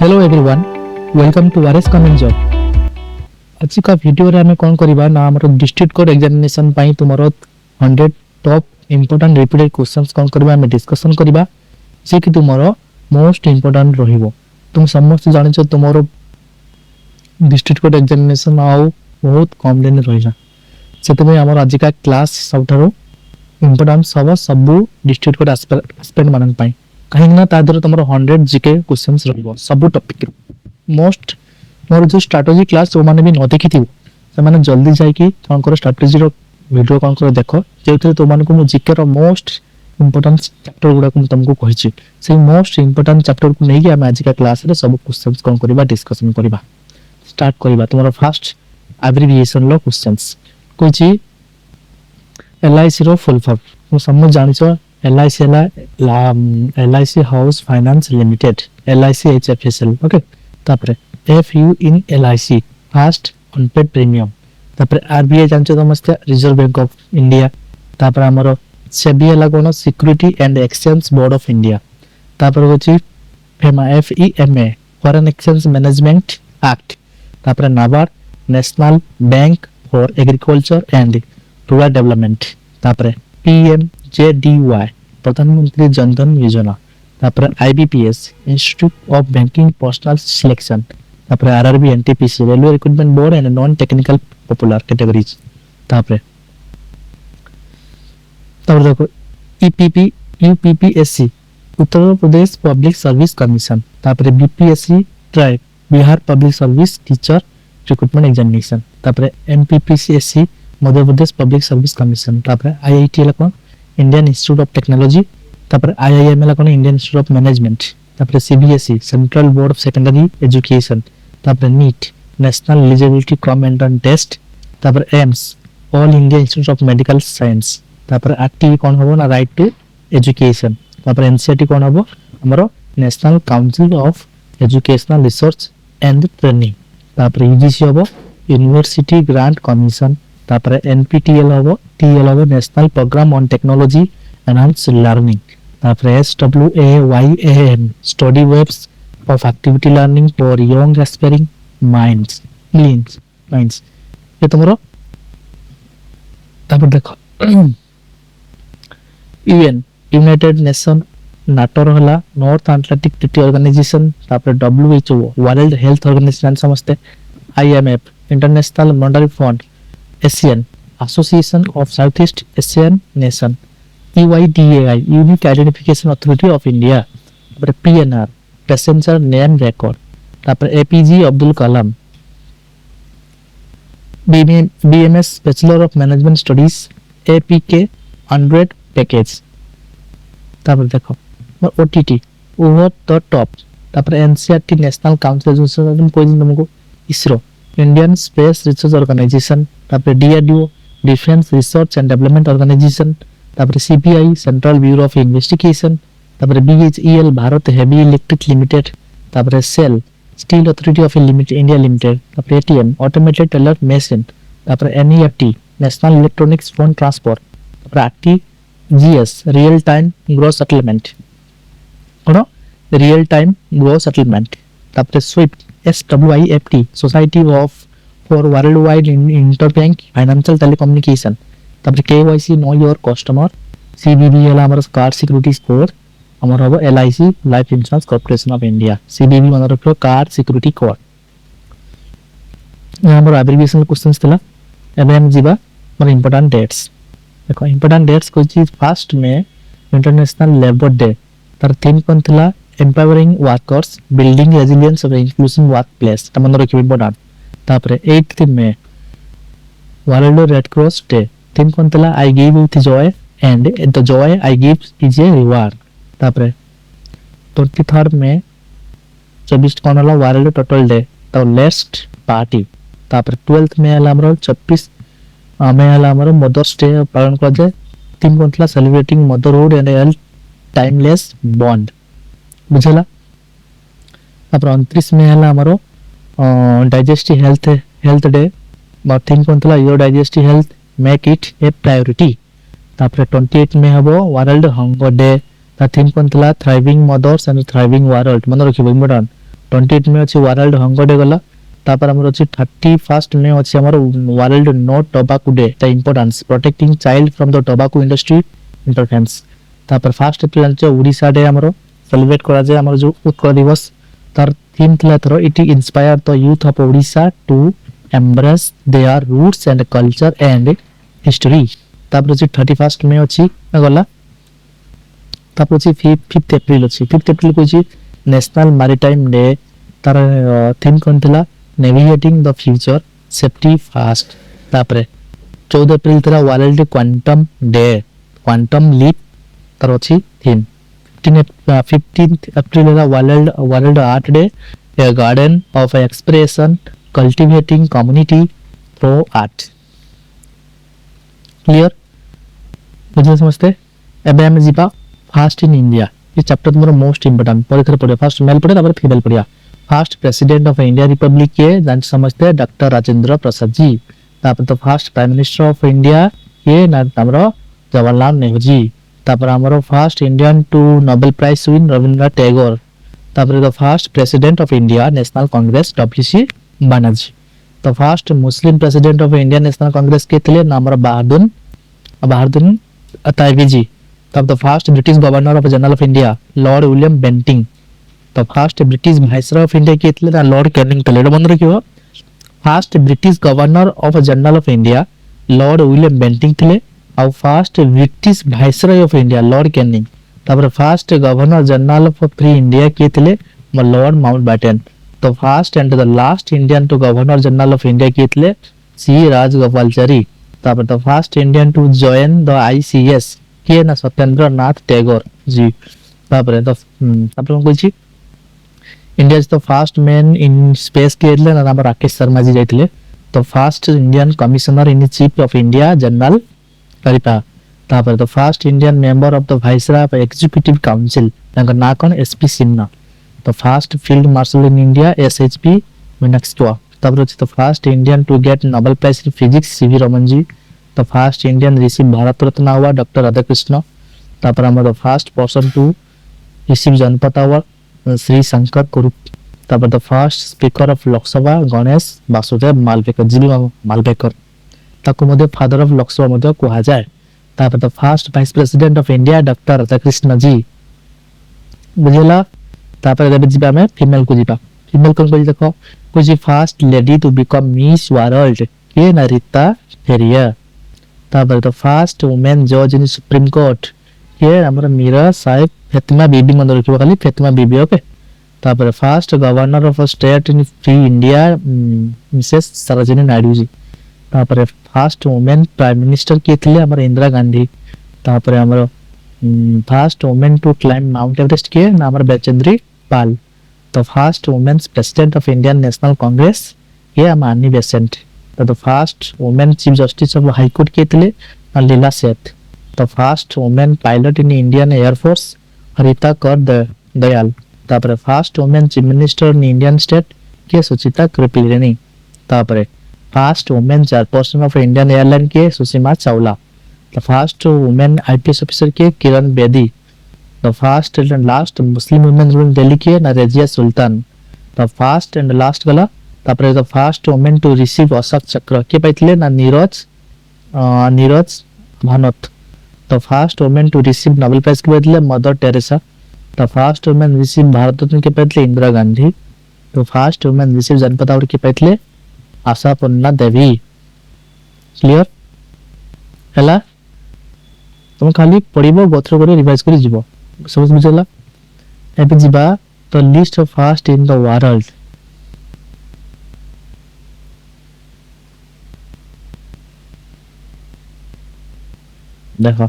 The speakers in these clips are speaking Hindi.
Hello everyone, welcome to RS comment job. आज का वीडियो रे हमें कौन करिबा ना हमर डिस्ट्रिक्ट कोड एग्जामिनेशन पई तुमरो 100 टॉप इंपोर्टेंट रिपीटेड क्वेश्चंस कौन करिबा हमें डिस्कशन करिबा जे कि तुमरो मोस्ट इंपोर्टेंट रहिबो। तुम समस्त जानि छ तुमरो डिस्ट्रिक्ट कोड एग्जामिनेशन आउ बहुत कम दिन रहिला, सेते में हमर आज का क्लास सबठारो इंपोर्टेंट सब डिस्ट्रिक्ट कोड एस्पेक्ट मानन पई कहीं ना तादर तुम 100 जीके क्वेश्चंस रहबो सब टॉपिक मोस्ट मोर जो स्ट्रेटजी क्लास जो माने भी न देखि थी से माने जल्दी जाई कि कोन कर स्ट्रेटजी रो वीडियो कोन कर देखो जेथे तो माने को जीके रो मोस्ट इंपोर्टेंट चैप्टर गुडा को तुमको कहि छी से मोस्ट इंपोर्टेंट चैप्टर को नै कि हम आज का क्लास रे सब क्वेश्चंस कोन करबा डिस्कशन करबा स्टार्ट करबा। तुमरो फर्स्ट एब्रिविएशन लो क्वेश्चंस कोइ छी एलआईसी रो फुल फॉर्म तुम समझ जानि छ LIC LIC house finance limited LIC HFSL okay. तापरे FU in LIC first unpaid premium. तापरे RBI जानछो समस्त रिजर्व बैंक ऑफ इंडिया। तापरे हमरो सेबी हला कोन security and exchange board of India. तापरे होची FEMA foreign exchange management act. तापरे NABARD national bank for agriculture and rural development. तापरे PMJDY प्रधानमंत्री जन धन योजना। तापर IBPS institute of banking personnel selection. तापर RRB NTPC railway recruitment board and non technical popular categories. तापर देखो EPP UPPSC Uttar Pradesh public service commission. तापर BPSC ट्राई Bihar public service teacher recruitment examination. तापर MPPCSC Madhya Pradesh public service commission. तापर IIT ला इंडियन इंस्टीट्यूट ऑफ टेक्नोलॉजी। तापर IIM ला इंडियन इंस्टीट्यूट ऑफ मैनेजमेंट। तापर CBSE central board of secondary education. तापर NEET national eligibility cum entrance test. तापर AIIMS all India institute of medical science. तापर RTE कोन होबो ना राइट टू एजुकेशन। तापर NCERT कोन होबो हमरो national council of educational research and training. तापर UGC होबो यूनिवर्सिटी ग्रांट कमीशन। तापर NPTEL होबो TL होबो national programme on technology enhance learning. तापर SWAYAM study webs of activity learning for young aspiring minds minds ये तुमरो। तापर देखो UN यूनाइटेड नेशन नाटो रहला नॉर्थ अटलांटिक ट्रीटी ऑर्गेनाइजेशन। तापर WHO वर्ल्ड हेल्थ ऑर्गेनाइजेशन समझते। IMF international monetary fund. ASEAN association of south east Asian nation. UIDAI unique identification authority of India. तापर PNR पैसेंजर नेम रिकॉर्ड। तापर APJ Abdul Kalam BMS bachelor of management studies APK 100 package. तापर देखो OTT ओवर द टॉप। तापर NCERT नेशनल काउंसिल एजुकेशन कोई तुमको ISRO Indian space research organisation. तापर DRDO defence research and development organisation. तापर CBI central bureau of investigation. तापर BHEL Bharat heavy electric limited. तापर SAIL steel authority of India limited. तापर ATM ऑटोमेटेड टेलर मशीन। तापर NEFT national electronics fund transfer. तापर RTGS real time gross settlement कोन रियल टाइम ग्रॉस सेटलमेंट। तापर SWIFT SWIFT society of for world wide interbank financial telecommunication. तापर KYC know your customer. CBB हला हमर कार्ड सिक्योरिटी स्कोर हमर होबो LIC life insurance corporation of India. CBB मन रखो कार्ड सिक्योरिटी कोड। हमर एब्रिविएशन क्वेश्चंस थिला एबे हम जीवा हमर इंपोर्टेंट डेट्स। देखो इंपोर्टेंट डेट्स कोइ चीज फर्स्ट में इंटरनेशनल लेबर डे तार थीम कोन थिला empowering workers building resilience of inclusive workplace त मन रखिबो इंपोर्टेंट। तापर 8th में world red cross day theme कोन थिला I give with joy and the joy I give is a reward. तापर 23rd में 24 कोन हला वर्ल्ड टोटल डे तो लेट्स पार्टी। तापर 12th में हला हमरो 26 में हला हमरो मदर्स डे पालन कर जाय थीम कोन थिला celebrating motherhood and A timeless bond बुझला। तापर 29 में हला हमरो डाइजेस्टिव हेल्थ डे थीम कोन थिला your digestive health make it A priority. तापर 28 में हबो वर्ल्ड हंगर डे ता थीम कोन थिला thriving mothers and thriving world मन रखिबो इंपोर्टेंट। 28 में अच्छी वर्ल्ड हंगर डे गला तापर हमर अछि 31 में अछि हमर world no tobacco day the importance protecting child from the tobacco industry interference तापर 1 अप्रैल छ ओडिसा डे हमर सेलिब्रेट करा जाय हमर जो उत्कल दिवस तार थीम थला through it inspire the youth of Odisha to embrace their roots and culture and history तापर अछि 31 में अछि गला तापर अछि 5th अप्रैल अछि 5th अप्रैल को अछि नेशनल मैरीटाइम डे तार थीम कोन थला navigating the future safety first तापर 14 अप्रैल थला world quantum day quantum leap तार अछि थीम 15th अप्रैल थला world art day a garden of expression cultivating community through art clear बुझे समझते एबे हम जीपा फास्ट इन इंडिया ये चैप्टर तुम्हारा मोस्ट इंपोर्टेंट परीक्षा पढ़े फर्स्ट मेल पढ़े तापर फीमेल पढ़िया first president of India republic के जान समझते डॉक्टर राजेंद्र प्रसाद जी तापर तो first prime minister of India ये ना हमरो जवाहरलाल नेहरू जी तापर हमरो first Indian to Nobel prize win Rabindranath Tagore तापर तो first president of India national congress WC Banerjee तो first Muslim president of India national congress के थे नाम बहादुर अतायबी जी तब the first British governor of general of India lord William Bentinck तो first British viceroy of India के थे लॉर्ड कैनिंग थे मन रखियो first British governor of general of India lord William Bentinck थे और first British viceroy of India lord Canning तब first governor general of free India के थे लॉर्ड माउंटबैटन तो first and the last Indian to governor general of India के थे सी राजगोपालचारी तब the first Indian to join the ICS के ना सत्येंद्र नाथ टैगोर जी तापर कोई India is the first man in space के ना नाम राकेश शर्मा जी जाइथिले तो first Indian commissioner in chief of India general Cariappa तापर the first Indian member of the viceroy of executive council तांका ना कोन एसपी सिन्हा तो first field marshal in India SHP मिनक्सवा तापर the first Indian to get Nobel prize in physics CV Raman ji the first Indian receive Bharat Ratna award Dr. Radhakrishna तापर हम the first person to receive Janpat award Sri Shankar Kurup तापर the first speaker of Lok Sabha Ganesh Vasudev Malvekar GB Malvekar ताको मध्ये फादर ऑफ लोक सभा मध्ये कहा जाय तापर the first vice president of India Dr. Radhakrishna जी बुझला तापर देबे जीबा में फीमेल को जीबा फीमेल कोन को देखो कोई first lady to become miss world के नरिता फेरिया तापर द फर्स्ट वुमेन जज इन सुप्रीम कोर्ट ये हमरा मीरा साहिब फातिमा बीबी मन रखिबो खाली फातिमा बीबी ओके तापर first governor of state in free India Mrs Sarojini Naidu ji तापर फर्स्ट वुमेन प्राइम मिनिस्टर के थिले हमरा इंदिरा गांधी तापर हमरा first women to climb Mount Everest के नाम बैचेंद्री पाल तो first women president of Indian National Congress ये Annie Besant the first woman chief justice of high court के थे लीला सेठ the first woman pilot in Indian Air Force हरिता कर दयाल तापर first woman chief minister in Indian state के सुचिता कृपलानी तापर first woman chairperson of Indian Airline के Sushma Chawla the first woman IPS officer के Kiran Bedi the first and last Muslim women ruling Delhi के Razia Sultan the first and last गला तापर the first women to receive Ashoka Chakra के पाइथिले ना Neerja Bhanot the first women to receive Nobel prize के पाइथिले mother Teresa the first women receive Bharat Ratna के पाइथिले Indira Gandhi the first women receive जनपद अवार्ड के पाइथिले आशापूर्णा देवी क्लियर हला तुम खाली पढिबो गोथ्रो करे रिवाइज करि जिवो समझ बुझला एबे जिबा the list of first in the world देखो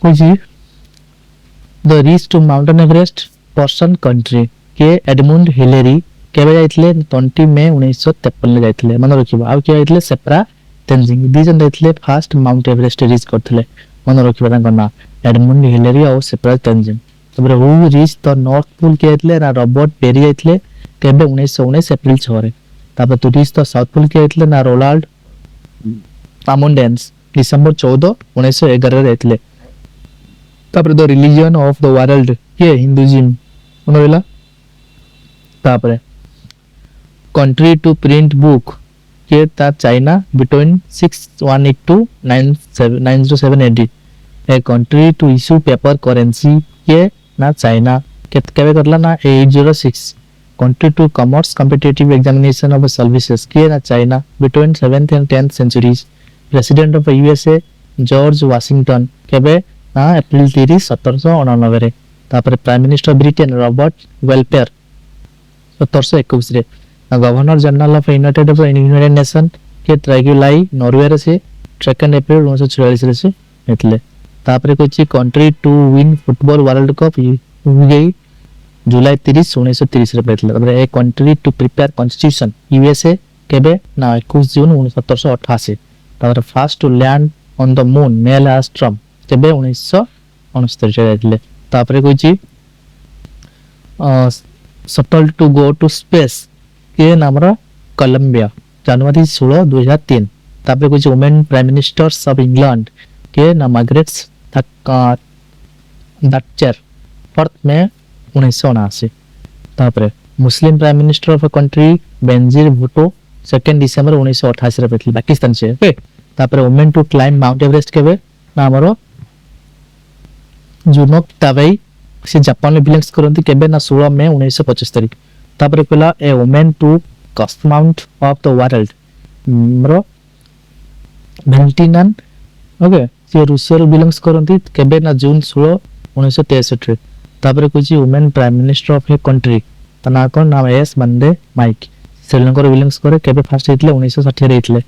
कोई the reach to mountain Everest person country के एडमंड हिलेरी केबे जाइतले 20 मई 1953 ले जाइतले मन रखिबो आ के जाइतले सेप्रा तेंजिंग दी जन जाइतले फर्स्ट माउंट एवरेस्ट रीच करथले मन रखिबो तांको ना एडमंड हिलेरी और सेप्रा तेंजिंग तबरे who reach the north pole के जाइतले ना रॉबर्ट पेरी जाइतले केबे 1919 अप्रैल 6 रे तापर to reach the south pole के जाइतले ना रोनाल्ड अमोंडेंस डिसेंबर 14 1911 रे जाइतले तापर the religion of the world किए हिंदुइज्म मन रहा। तापर कंट्री टू प्रिंट बुक किए ता China between 6182 to 907 AD. A country to issue paper currency किए ना चाइना केबे करला ना 806। Country to commerce competitive examination of services किए ना China between 7th and 10th centuries. President of USA George Washington केबे ना अप्रैल 30 1799 रे। तापर prime minister Britain Robert welfare 1721 रे। Governor general of United nation के ट्राइगुलाई नॉर्वे रे से 2 अप्रैल 1946 रे से हेतले। तापर कोची country to win football world cup गई जुलाई 30 1930 रे पेतले। तापर a country to prepare constitution USA केबे ना 21 जून 1788। तापर first to land on the moon Neil Armstrong केबे 1969 रे हेतले। तापर कोची shuttle to go to space के नामरा कोलंबिया जनवरी 16 2003। तापर कोची women prime ministers of England के ना मार्गरेट thatcher 4 मई 1979। तापर मुस्लिम prime minister of a country Benazir Bhutto 2 December 1988 रे पेतली पाकिस्तान से। ओके तापर women to climb Mount Everest केबे ना हमरो जुनोक तावेई से जापान में बिलोंग्स करंती केबे ना 16 मई 1975। तापर कहला ए वुमेन टू कस्ट माउंट ऑफ द वर्ल्ड हमरो वेलेंटिना ओके से रूसिया बिलोंग्स करंती केबे ना जून 16 1963 रे। तापर कुछ women prime minister of a country तना को नाम एस मंडे माइक श्रीलंका रे बिलोंग्स करे केबे फर्स्ट हेतले 1960 रे हेतले।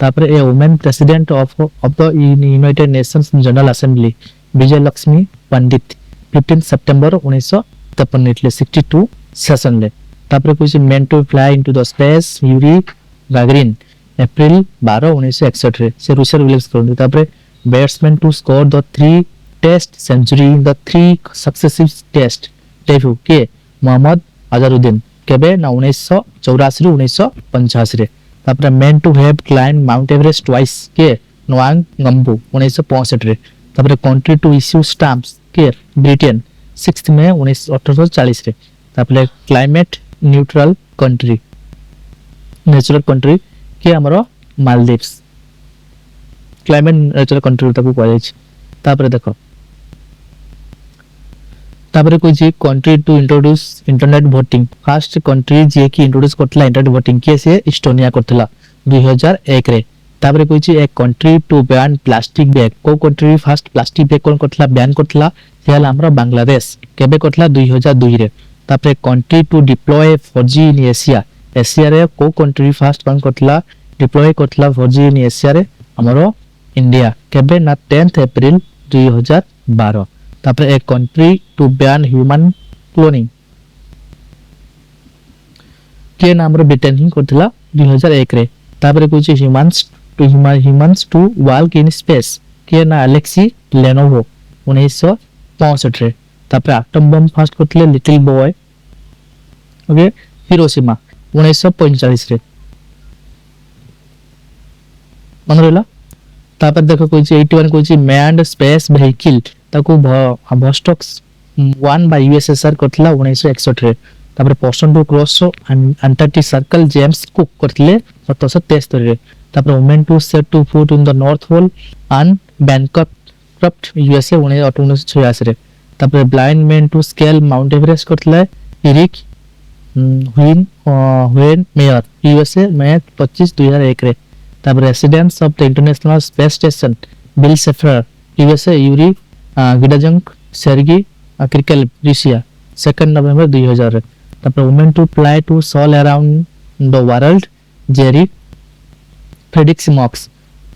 तापर a women president of the United Nations general assembly Vijaya Lakshmi Pandit 15 सितंबर 1953 हेतले 62 सेशन ले। तापर कुछ men to fly into the space Yuri Gagarin अप्रैल 12 1961 रे से रूसिया रे बिलोंग्स करंती। तापर batsman to score the 3 test century in the 3 successive test debut के मोहम्मद अजहरुद्दीन केबे ना 1984 ରୁ 1985 रे। तापर men to have climb Mount Everest twice के नोआंग गम्बू 1965 रे। तापर कंट्री टू इश्यू स्टैम्प्स के ब्रिटेन 6 मई 1840 रे। तापर climate neutral country natural country के हमरो मालदीव्स क्लाइमेट नेचुरल कंट्री ताकू कहै छै। तापर देखो तापर कोइ जे country to introduce internet voting first country जे की इंट्रोड्यूस करथला इंटरनेट वोटिंग के से इस्टोनिया करथला 2001 रे। तापर कोइ जे एक country to ban plastic bag को कंट्री फर्स्ट प्लास्टिक बैग कोन करथला बैन करथला सेला हमरा बांग्लादेश केबे करथला 2002 रे। तापर country to deploy 4G in Asia Asia रे को कंट्री फर्स्ट कोन करथला डिप्लॉय करथला 4G इन एशिया रे हमरो इंडिया केबे ना 10th अप्रैल 2012। तापर एक country to ban human cloning के नाम रो ब्रिटेन ही करथला 2001 रे। तापर कुछ humans to walk in space के ना अलेक्सी लेनोवो 1965 रे। तापर एटम बम फर्स्ट करथले लिटिल बॉय ओके हिरोशिमा 1945 रे मन रहला। तापर देखो कोइ 81 कोइ मैन्ड स्पेस व्हीकल ताको वोस्टॉक 1 बाय यूएसएसआर करथला 1961 रे। तापर person to cross Antarctic circle James Cook करथले 1773 रे। तापर women to set to foot in the north pole and Bancroft USA 1986 रे। तापर blind man to scale mount Everest करथले एरिक व्हेन मेयर यूएसए मई 25 2001 रे। तापर residents of the international space station Bill Shepherd USA Yuri Gidzenko Sergei Krikalev Russia 2 नवंबर 2000 रे। तापर women to fly to solo around the world Jerry Fredericks Mocks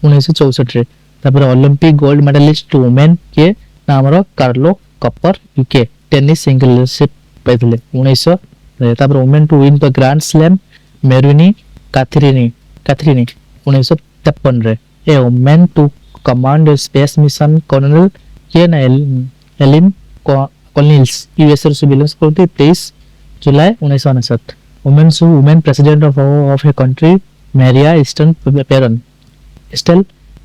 1964 रे। तापर ओलंपिक गोल्ड मेडलिस्ट वुमेन के नाम रो कार्लो कपर यूके टेनिस सिंगलशिप पैथले 1900 रे। तापर women to win the grand slam Maureen कैथरीनी 1953 रे। A women to command space mission colonel के ना एलिन कॉलिन्स यूएसए से बिलोंग्स करते 23 जुलाई 1959। Women president of a country Maria ईस्टर्न पेरन स्टेल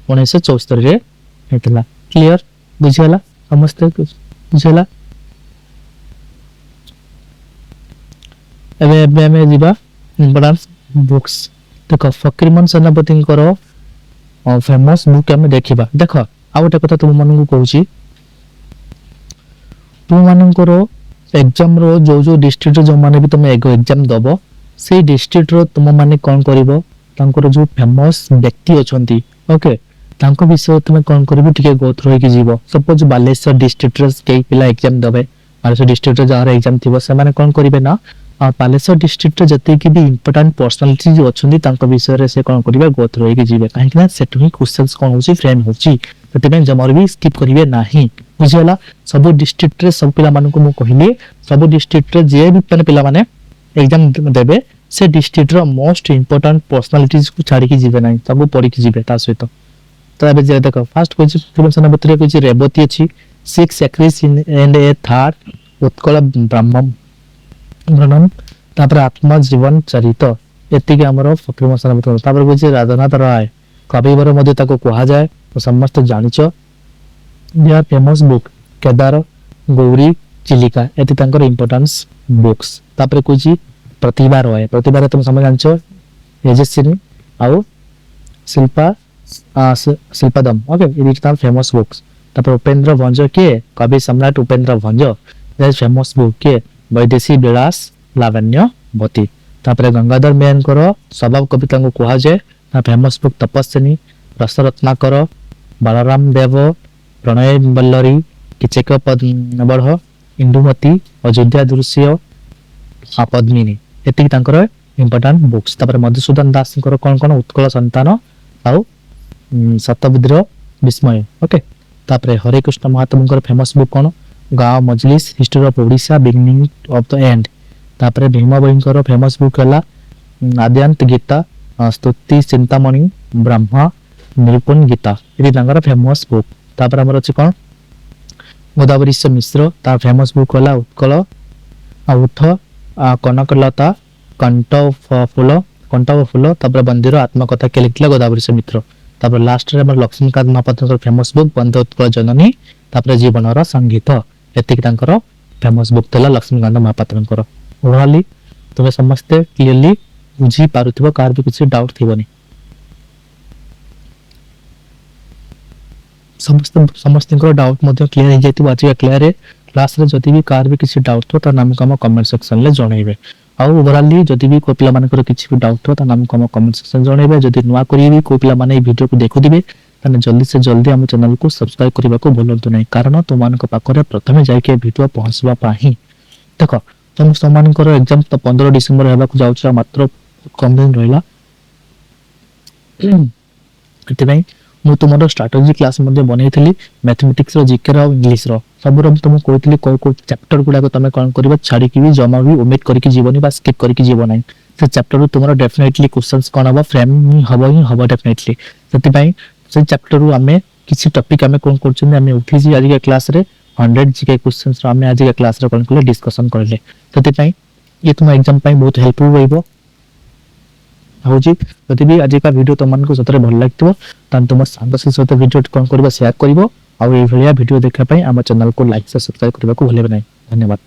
1974 रे हेतला। क्लियर बुझियाला। समस्ते बुझला एबे एबे हमें जीवा इंपोर्टेंस बुक्स देखो फकीरमोहन सेनापति फेमस बुक हमें देखिबा देखो आ गोटे कथा तुम मन को कहूची तुम मानकर एग्जाम रो जो जो डिस्ट्रिक्ट जो माने भी तुम एग्जाम दबो से डिस्ट्रिक्ट रो तुम माने कोन करिवो तांकर जो फेमस व्यक्ति अछंती ओके तांको विषय तुम कोन करिवो टिके गो थ्रू होई जीवो सपोज बालेश्वर डिस्ट्रिक्ट रो केई पिला एग्जाम दबे बालेश्वर डिस्ट्रिक्ट रो जार एग्जाम थिबो से माने कोन करिवे ना बालेश्वर डिस्ट्रिक्ट रो जते कि भी इंपोर्टेंट पर्सनालिटी जो अछंती तांको विषय रे से कोन करिवे गो थ्रू होई जीवे काहे कि ना सेटु ही क्वेश्चंस कोन होची फ्रेम होची तते जमर भी स्किप करिवे नाही बुझियला सब डिस्ट्रिक्ट रे सब पिला मानन को मु कहिली सब डिस्ट्रिक्ट रे जे भी पिला माने एग्जाम देबे से डिस्ट्रिक्ट रो मोस्ट इंपोर्टेंट पर्सनालिटीज को छाड़ी की जीवे नाही सब पढ़ी की जीवे ता सहित तो एबे जे देखो फर्स्ट कोइ फिल्मसन बतरे कोइ रेवती अछि 6 actress in and a third Utkal ब्रह्मम तापर आत्मा जीवन चरित एति के हमरो फिल्मसन बतरे तापर कोइ राधानाथ राय कविवर मध्ये ताको कहा जाय तो समस्त जानिचो they are famous book Kedar Gauri Chilika एति तांकर इंपोर्टेंस बुक्स तापर कोइ प्रतिभा रॉय प्रतिभा तुम समझ जानछो यजस्विनी आउ शिल्पा शिल्पादम okay it is famous books तापर उपेंद्र भंज के कवि सम्राट Upendra Bhanja that famous book के वैदेशी विलास लावण्यवती तापर गंगाधर मेहन करो स्वभाव कविता को कहा जाए ना फेमस बुक तपस्विनी रसरत्नाकर बलराम देव प्रणय बल्लरी किचक पद्मबढ़ इंदुमती अयोध्या दृश्य पद्मिनी एति तांकर इंपोर्टेंट बुक्स तापर मधुसूदन दास कोन कोन उत्कल संतान आउ शतविद्रोह विस्मय ओके तापर हरे कृष्ण महात्मा फेमस बुक कोन गांव मजलिस history of Odisha beginning of the end तापर भीम बहिंकर फेमस बुक हला आद्यांत गीता स्तुति चिंतामणि ब्रह्मा निरूपण गीता इति तांकर फेमस बुक तापर हमर अछि कोन गोदावरी मिश्र तार फेमस बुक हला उत्कल औथ कनकलता कंटव फूल तापर बंदीर आत्मकथा के लिखला गोदावरी मित्र तापर लास्ट रे हमर लक्ष्मीकांत महापात्र फेमस बुक बंदे उत्कल जननी तापर जीवनर संगीत एतिक तांकर फेमस बुक तला लक्ष्मीकांत महापात्रंकर ओवरऑली तुमे समस्त क्लियरली बुझी पारुथिबो कार भी कुछ डाउट थिबोनी समस्त डाउट मध्ये क्लियर हो जाइतिबो आज क्लियर है क्लास रे जति भी कार भी किसी डाउट तो ता नाम को हम कमेंट सेक्शन ले जणैबे आ ओवरऑली जति भी को पिला मानकर किछि भी डाउट तो ता नाम को हम कमेंट सेक्शन जणैबे जति नुवा करी भी को पिला माने वीडियो को देखु दिबे तने जल्दी से जल्दी हम चैनल को सब्सक्राइब करबा को भूलंतु नै कारण तुमान को पाखरे प्रथमे जाय के वीडियो पहुंचबा पाही देखो तुम समानकर एग्जाम तो 15 डिसेंबर हेबा को जाउछ मात्र कम दिन रहिला एते मु तुमरो स्ट्रेटजी क्लास मध्ये बनैथिली मैथमेटिक्स रो जीके रो इंग्लिश रो सब रो तुम कहथिली को चैप्टर गुडा को तमे कोन करबा छाडी की भी जमा भी ओमिट करके जीवनी बा स्किप करके जीवन नै से चैप्टर रो तुमरो डेफिनेटली क्वेश्चंस कोन हबा फ्रेम हबो डेफिनेटली सेति पई से चैप्टर रो हमें किसी टॉपिक हमें कोन करछन हमें उठी जी आज के क्लास रे 100 जीके क्वेश्चंस रो हमें आज के क्लास रे कोन करले डिस्कशन करले सेति पई ये तुम एग्जाम पई बहुत हेल्पफुल रहइबो होजी जति भी आज का वीडियो तुमन को सतरे भल लागतो तन तुम सांग से सते वीडियो कोन करबा शेयर करबो आ ए भलिया वीडियो देखा पई हम चैनल को लाइक से सब्सक्राइब करबा को भूलेबे नै धन्यवाद।